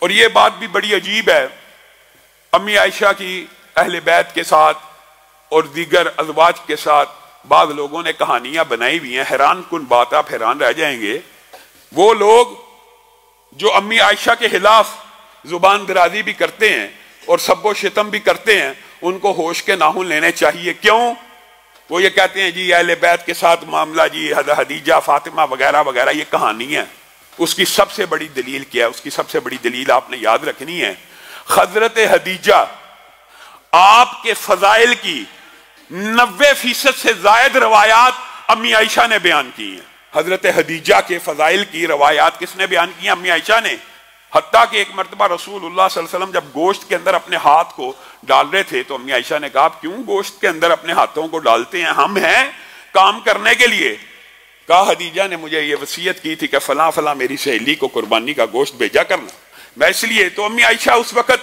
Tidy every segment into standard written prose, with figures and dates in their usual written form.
और ये बात भी बड़ी अजीब है, अम्मी आयशा की अहले बैत के साथ और दीगर अज़वाज के साथ बाद लोगों ने कहानियां बनाई हुई हैं। हैरान कुन बात, आप हैरान रह जाएंगे। वो लोग जो अम्मी आयशा के खिलाफ जुबान दराजी भी करते हैं और सब्बो शितम भी करते हैं, उनको होश के नाखून लेने चाहिए। क्यों? वो ये कहते हैं जी अहले बैत के साथ मामला, जी हदीजा फातिमा वगैरह वगैरह ये कहानी है। उसकी सबसे बड़ी दलील क्या है? उसकी सबसे बड़ी दलील आपने याद रखनी है, हजरत हदीजा आपके फजाइल की 90% से जायद रवायात अम्मी आयशा ने बयान की हैं। हजरत हदीजा के फजाइल की रवायात किसने बयान की? अम्मी आयशा ने। हत्ता कि एक मरतबा रसूलुल्लाह सल्लल्लाहु अलैहि वसल्लम जब गोश्त के अंदर अपने हाथ को डाल रहे थे तो अम्मी आयशा ने कहा, आप क्यों गोश्त के अंदर अपने हाथों को डालते हैं? हम हैं काम करने के लिए। कहा, हदीजा ने मुझे ये वसीयत की थी कि फला फला मेरी सहेली को कुर्बानी का गोश्त भेजा करना, मैं इसलिए। तो अम्मी आयशा उस वक्त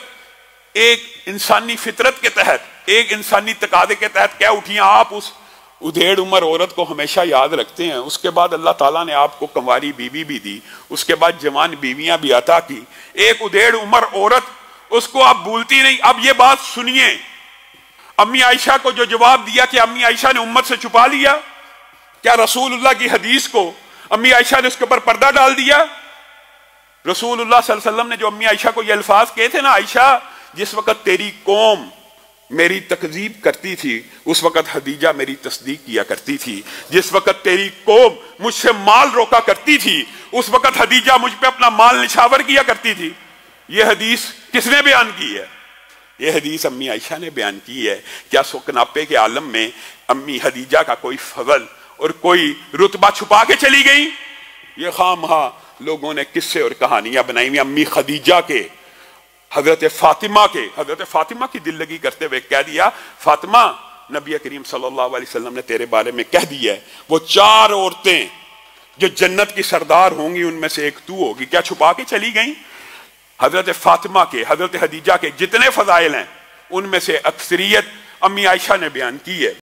एक इंसानी फितरत के तहत, एक इंसानी तकादे के तहत क्या उठी। आप उस उधेड़ उम्र औरत को हमेशा याद रखते हैं। उसके बाद अल्लाह ताला ने आपको कंवारी बीवी भी दी, उसके बाद जवान बीवियां भी अता की। एक उधेड़ उम्र औरत, उसको आप भूलती नहीं। अब ये बात सुनिए, अम्मी आयशा को जो जवाब दिया कि अम्मी आयशा ने उम्मत से छुपा लिया, क्या रसूलुल्लाह की हदीस को अम्मी आयशा ने उसके ऊपर पर्दा डाल दिया? रसूलुल्लाह सल्लल्लाहु अलैहि वसल्लम ने जो अम्मी आयशा को ये अल्फाज कहे थे ना, आयशा जिस वक्त तेरी कौम मेरी तकजीब करती थी उस वक्त हदीजा मेरी तस्दीक किया करती थी। जिस वक्त तेरी कौम मुझसे माल रोका करती थी उस वक्त हदीजा मुझ पे अपना माल निछावर किया करती थी। यह हदीस किसने बयान की है? यह हदीस अम्मी आयशा ने बयान की है। क्या सुकनापे के आलम में अम्मी हदीजा का कोई फजल और कोई रुतबा छुपा के चली गई? ये खामहा लोगों ने किस्से और कहानियां बनाई हुई। अम्मी खदीजा के, हजरत फातिमा की दिल लगी करते हुए कह दिया, फातिमा नबी करीम सल्लल्लाहु अलैहि वसल्लम ने तेरे बारे में कह दिया है, वो 4 औरतें जो जन्नत की सरदार होंगी उनमें से एक तू होगी। क्या छुपा के चली गई? हजरत फातिमा के, हजरत हदीजा के जितने फजाइल हैं उनमें से अक्सरियत अम्मी आयशा ने बयान की है।